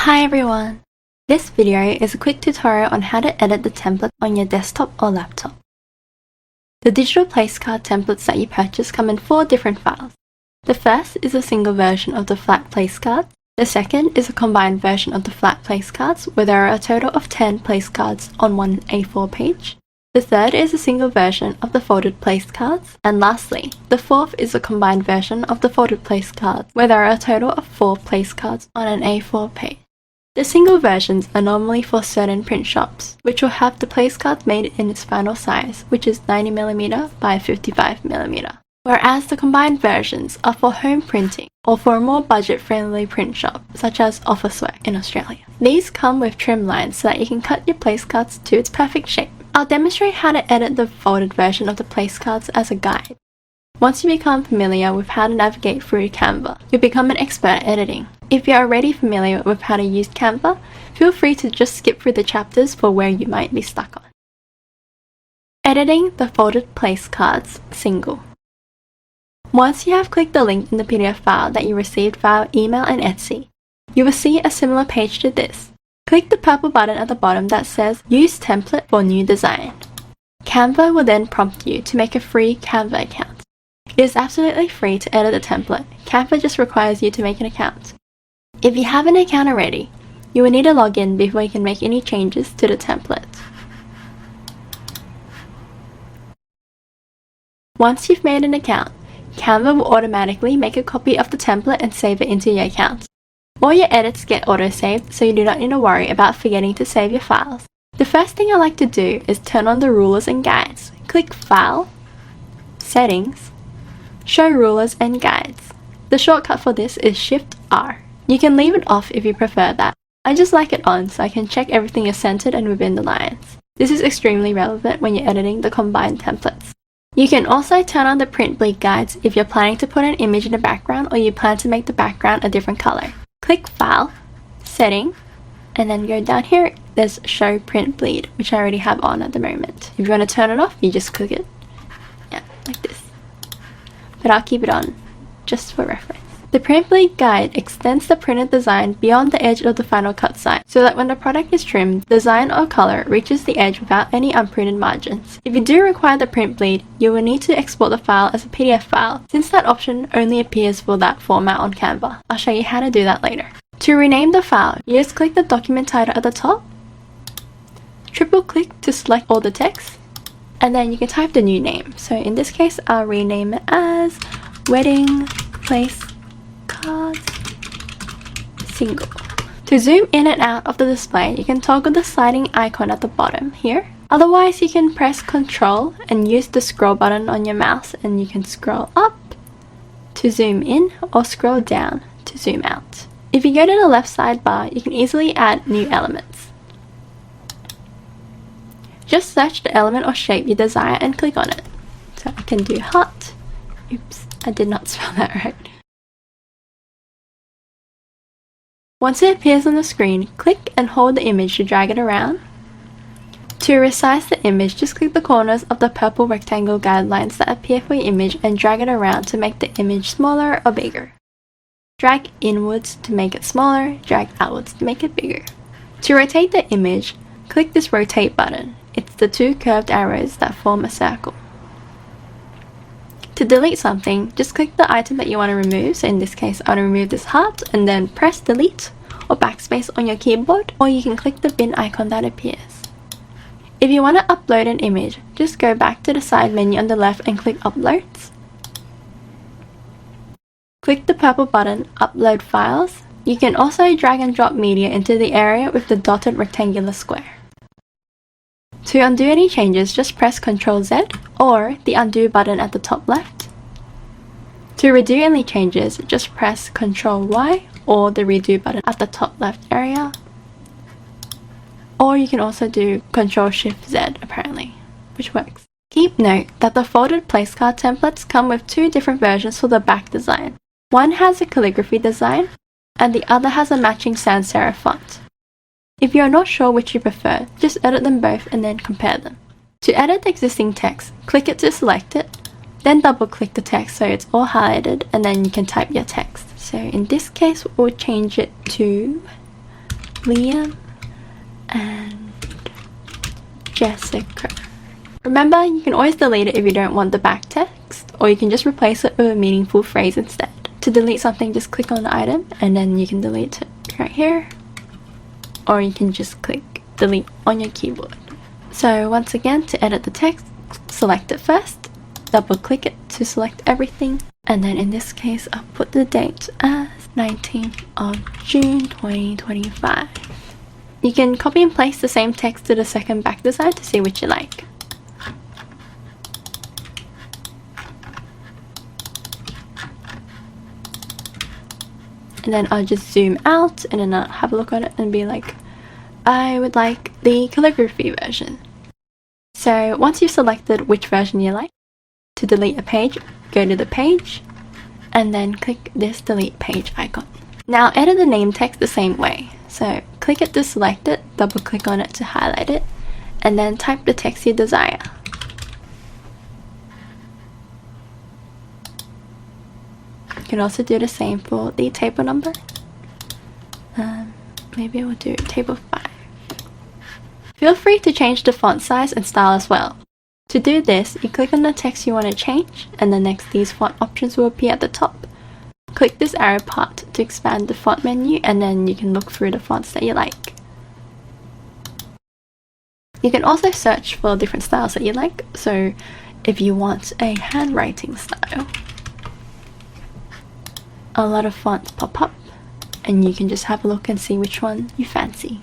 Hi everyone! This video is a quick tutorial on how to edit the template on your desktop or laptop. The digital place card templates that you purchase come in 4 different files. The first is a single version of the flat place cards. The second is a combined version of the flat place cards where there are a total of 10 place cards on one A4 page. The third is a single version of the folded place cards. And lastly, the fourth is a combined version of the folded place cards where there are a total of 4 place cards on an A4 page. The single versions are normally for certain print shops, which will have the place cards made in its final size, which is 90mm by 55mm, whereas the combined versions are for home printing or for a more budget-friendly print shop, such as Officework in Australia. These come with trim lines so that you can cut your place cards to its perfect shape. I'll demonstrate how to edit the folded version of the place cards as a guide. Once you become familiar with how to navigate through Canva, you'll become an expert at editing. If you're already familiar with how to use Canva, feel free to just skip through the chapters for where you might be stuck on. Editing the folded place cards single. Once you have clicked the link in the PDF file that you received via email and Etsy, you will see a similar page to this. Click the purple button at the bottom that says Use Template for New Design. Canva will then prompt you to make a free Canva account. It is absolutely free to edit the template. Canva just requires you to make an account. If you have an account already, you will need to log in before you can make any changes to the template. Once you've made an account, Canva will automatically make a copy of the template and save it into your account. All your edits get auto-saved, so you do not need to worry about forgetting to save your files. The first thing I like to do is turn on the rulers and guides. Click File, Settings, Show Rulers and Guides. The shortcut for this is Shift-R. You can leave it off if you prefer that. I just like it on so I can check everything is centered and within the lines. This is extremely relevant when you're editing the combined templates. You can also turn on the print bleed guides if you're planning to put an image in the background or you plan to make the background a different color. Click File, Setting, and then go down here. There's Show Print Bleed, which I already have on at the moment. If you want to turn it off, you just click it. Yeah, like this. But I'll keep it on, just for reference. The print bleed guide extends the printed design beyond the edge of the final cut side, so that when the product is trimmed, design or color reaches the edge without any unprinted margins. If you do require the print bleed, you will need to export the file as a PDF file, since that option only appears for that format on Canva. I'll show you how to do that later. To rename the file, you just click the document title at the top, triple click to select all the text, and then you can type the new name. So in this case, I'll rename it as Wedding Place Cards Single. To zoom in and out of the display, you can toggle the sliding icon at the bottom here. Otherwise, you can press Ctrl and use the scroll button on your mouse, and you can scroll up to zoom in or scroll down to zoom out. If you go to the left sidebar, you can easily add new elements. Just search the element or shape you desire and click on it. So I can do heart. Oops, I did not spell that right. Once it appears on the screen, click and hold the image to drag it around. To resize the image, just click the corners of the purple rectangle guidelines that appear for your image and drag it around to make the image smaller or bigger. Drag inwards to make it smaller, drag outwards to make it bigger. To rotate the image, click this rotate button. It's the 2 curved arrows that form a circle. To delete something, just click the item that you want to remove. So in this case, I want to remove this heart, and then press delete or backspace on your keyboard, or you can click the bin icon that appears. If you want to upload an image, just go back to the side menu on the left and click Uploads. Click the purple button, Upload Files. You can also drag and drop media into the area with the dotted rectangular square. To undo any changes, just press Ctrl Z or the undo button at the top left. To redo any changes, just press Ctrl Y or the redo button at the top left area. Or you can also do Ctrl Shift Z apparently, which works. Keep note that the folded place card templates come with 2 different versions for the back design. One has a calligraphy design and the other has a matching sans serif font. If you are not sure which you prefer, just edit them both and then compare them. To edit the existing text, click it to select it, then double click the text so it's all highlighted, and then you can type your text. So in this case, we'll change it to Liam and Jessica. Remember, you can always delete it if you don't want the back text, or you can just replace it with a meaningful phrase instead. To delete something, just click on the item and then you can delete it right here, or you can just click delete on your keyboard. So once again, to edit the text, select it first, double click it to select everything, and then in this case I'll put the date as 19th of June 2025. You can copy and paste the same text to the second back design to see which you like. And then I'll just zoom out and then I'll have a look at it and be like, I would like the calligraphy version. So once you've selected which version you like, to delete a page, go to the page and then click this delete page icon. Now edit the name text the same way. So click it to select it, double click on it to highlight it, and then type the text you desire. You can also do the same for the table number. Maybe we'll do table 5. Feel free to change the font size and style as well. To do this, you click on the text you want to change, and then next these font options will appear at the top. Click this arrow part to expand the font menu, and then you can look through the fonts that you like. You can also search for different styles that you like. So if you want a handwriting style, a lot of fonts pop up and you can just have a look and see which one you fancy.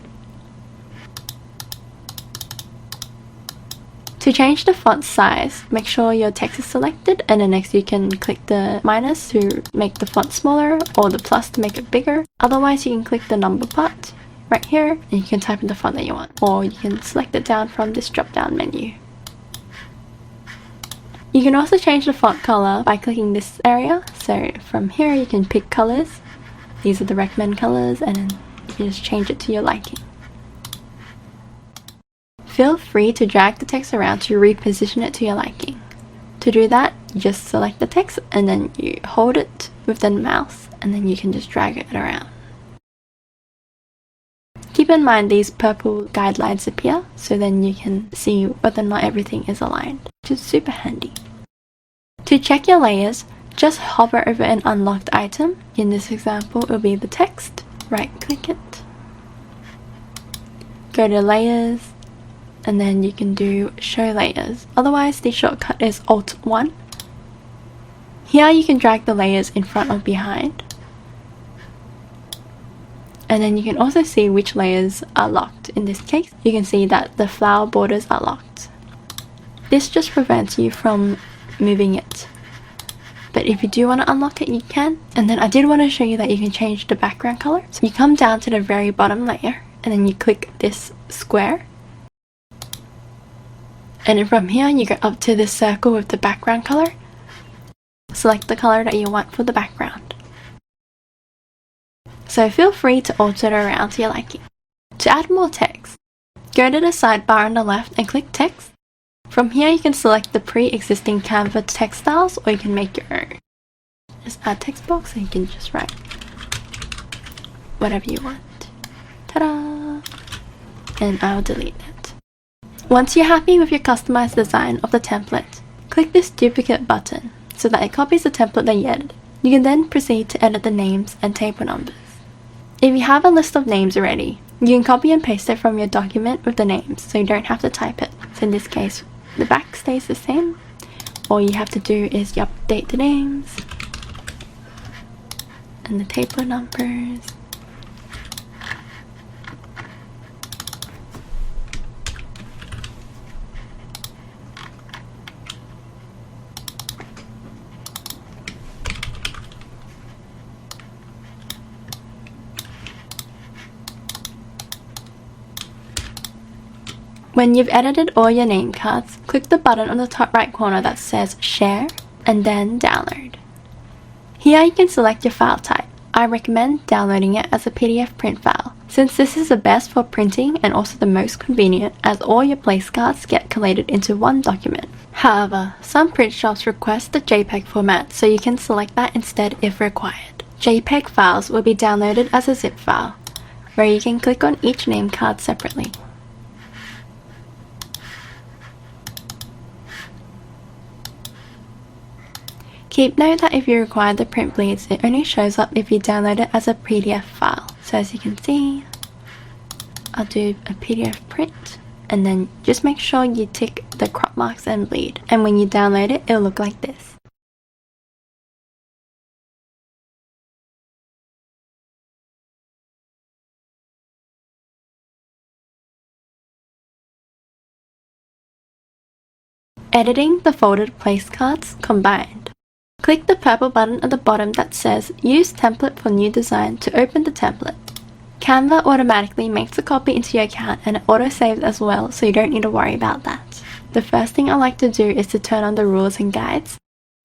To change the font size, make sure your text is selected, and then next you can click the minus to make the font smaller or the plus to make it bigger. Otherwise you can click the number part right here and you can type in the font that you want, or you can select it down from this drop down menu. You can also change the font color by clicking this area. So from here you can pick colors. These are the recommend colors, and then you can just change it to your liking. Feel free to drag the text around to reposition it to your liking. To do that, you just select the text and then you hold it with the mouse, and then you can just drag it around. Keep in mind these purple guidelines appear, so then you can see whether or not everything is aligned, which is super handy. To check your layers, just hover over an unlocked item. In this example, it will be the text. Right click it, go to layers, and then you can do show layers. Otherwise, the shortcut is Alt-1. Here you can drag the layers in front or behind. And then you can also see which layers are locked. In this case, you can see that the flower borders are locked. This just prevents you from moving it. But if you do want to unlock it, you can. And then I did want to show you that you can change the background color. So you come down to the very bottom layer and then you click this square. And then from here, you go up to this circle with the background color. Select the color that you want for the background. So feel free to alter it around to your liking. To add more text, go to the sidebar on the left and click text. From here you can select the pre-existing Canva text styles, or you can make your own. Just add text box and you can just write whatever you want. Ta-da! And I'll delete it. Once you're happy with your customized design of the template, click this duplicate button so that it copies the template that you edited. You can then proceed to edit the names and table numbers. If you have a list of names already, you can copy and paste it from your document with the names, so you don't have to type it. So in this case, the back stays the same. All you have to do is you update the names and the table numbers. When you've edited all your name cards, click the button on the top right corner that says Share and then Download. Here you can select your file type. I recommend downloading it as a PDF print file, since this is the best for printing and also the most convenient, as all your place cards get collated into one document. However, some print shops request the JPEG format, so you can select that instead if required. JPEG files will be downloaded as a zip file. where you can click on each name card separately. Keep note that if you require the print bleeds, it only shows up if you download it as a PDF file. So as you can see, I'll do a PDF print, and then just make sure you tick the crop marks and bleed. And when you download it, it'll look like this. Editing the folded place cards combined. Click the purple button at the bottom that says Use Template for New Design to open the template. Canva automatically makes a copy into your account and it auto-saves as well, so you don't need to worry about that. The first thing I like to do is to turn on the rulers and guides.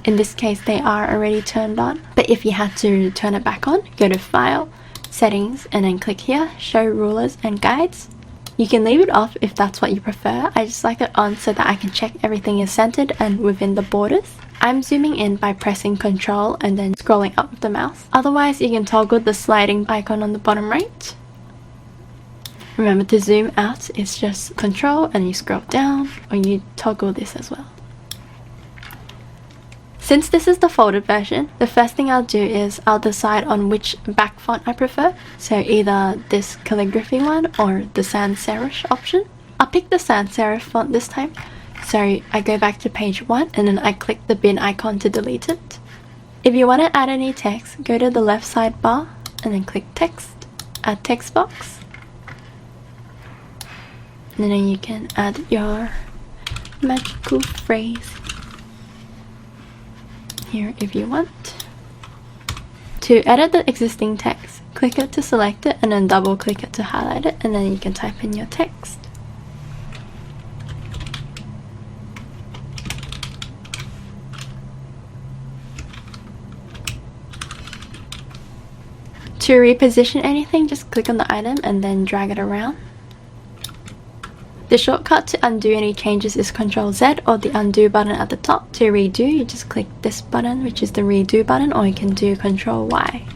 In this case, they are already turned on, but if you had to turn it back on, go to File, Settings, and then click here, Show Rulers and Guides. You can leave it off if that's what you prefer. I just like it on so that I can check everything is centered and within the borders. I'm zooming in by pressing Ctrl and then scrolling up with the mouse. Otherwise, you can toggle the sliding icon on the bottom right. Remember to zoom out, it's just Ctrl and you scroll down, or you toggle this as well. Since this is the folded version, the first thing I'll do is I'll decide on which back font I prefer. So either this calligraphy one or the sans serif option. I'll pick the sans serif font this time. So I go back to page 1 and then I click the bin icon to delete it. If you want to add any text, go to the left sidebar and then click text, add text box. And then you can add your magical phrase here if you want. To edit the existing text, click it to select it and then double click it to highlight it, and then you can type in your text. To reposition anything, just click on the item and then drag it around. The shortcut to undo any changes is Ctrl Z or the undo button at the top. To redo, you just click this button, which is the redo button, or you can do Ctrl Y.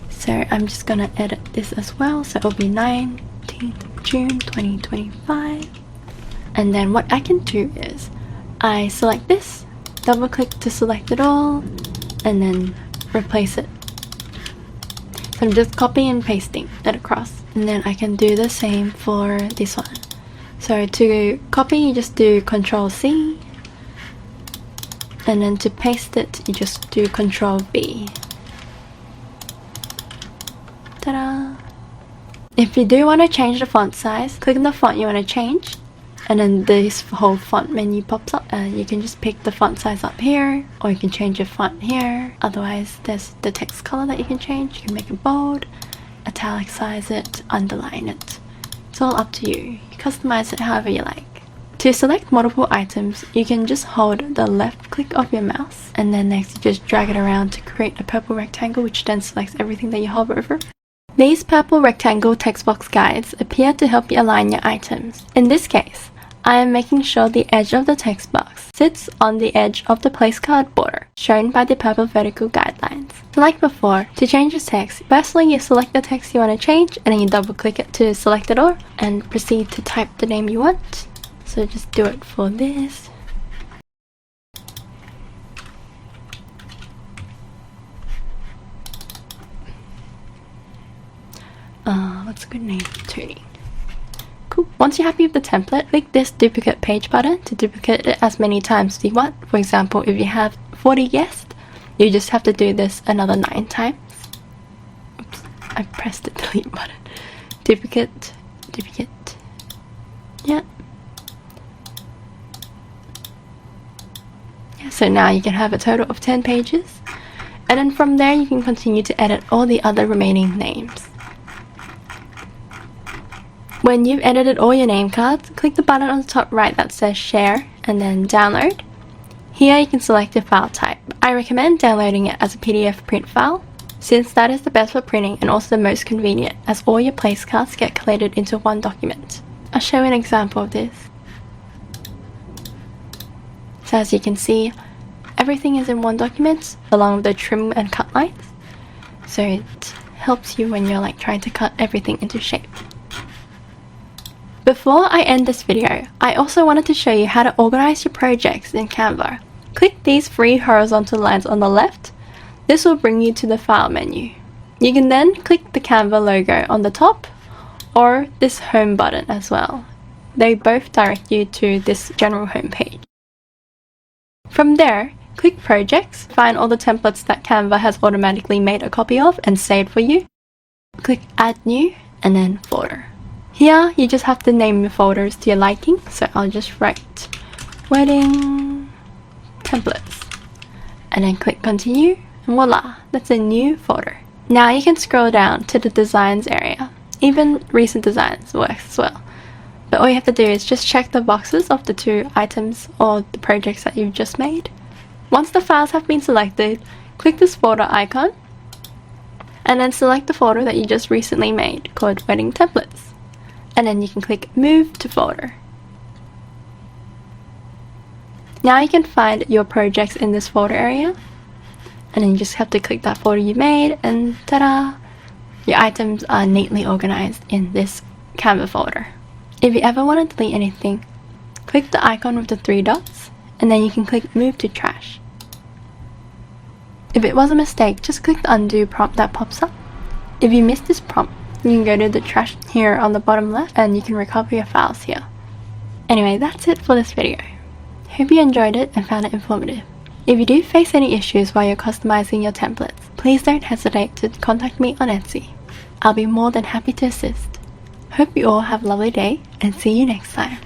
So I'm just gonna edit this as well, so it'll be 19th June 2025. And then what I can do is I select this, double click to select it all, and then replace it. So I'm just copying and pasting it across, and then I can do the same for this one. So to copy, you just do Ctrl C, and then to paste it, you just do Ctrl V. Ta-da! If you do want to change the font size, click on the font you want to change, and then this whole font menu pops up. You can just pick the font size up here, or you can change your font here. Otherwise, there's the text color that you can change. You can make it bold, italicize it, underline it. It's all up to you. You customize it however you like. To select multiple items, you can just hold the left click of your mouse, and then next you just drag it around to create a purple rectangle, which then selects everything that you hover over. These purple rectangle text box guides appear to help you align your items. In this case, I am making sure the edge of the text box sits on the edge of the place card border, shown by the purple vertical guidelines. So like before, to change the text, firstly you select the text you want to change, and then you double click it to select it all, and proceed to type the name you want. So just do it for this. What's a good name? Tony. Cool. Once you're happy with the template, click this duplicate page button to duplicate it as many times as you want. For example, if you have 40 guests, you just have to do this another 9 times. Oops, I pressed the delete button. Duplicate, duplicate. Yeah. So now you can have a total of 10 pages. And then from there you can continue to edit all the other remaining names. When you've edited all your name cards, click the button on the top right that says Share and then Download. Here you can select your file type. I recommend downloading it as a PDF print file, since that is the best for printing and also the most convenient, as all your place cards get collated into one document. I'll show you an example of this. So as you can see, everything is in one document along with the trim and cut lines. So helps you when you're like trying to cut everything into shape. Before I end this video, I also wanted to show you how to organize your projects in Canva. Click these 3 horizontal lines on the left. This will bring you to the File menu. You can then click the Canva logo on the top or this Home button as well. They both direct you to this general home page. From there, click Projects, find all the templates that Canva has automatically made a copy of and saved for you. Click Add New and then Folder. Here, you just have to name your folders to your liking, so I'll just write Wedding Templates and then click Continue, and voila, that's a new folder. Now you can scroll down to the Designs area. Even recent designs works as well. But all you have to do is just check the boxes of the 2 items or the projects that you've just made. Once the files have been selected, click this folder icon and then select the folder that you just recently made called Wedding Templates. And then you can click Move to Folder. Now you can find your projects in this folder area, and then you just have to click that folder you made, and ta-da! Your items are neatly organized in this Canva folder. If you ever want to delete anything, click the icon with the 3 dots, and then you can click Move to Trash. If it was a mistake, just click the Undo prompt that pops up. If you missed this prompt, you can go to the trash here on the bottom left and you can recover your files here. Anyway, that's it for this video. Hope you enjoyed it and found it informative. If you do face any issues while you're customizing your templates, please don't hesitate to contact me on Etsy. I'll be more than happy to assist. Hope you all have a lovely day and see you next time.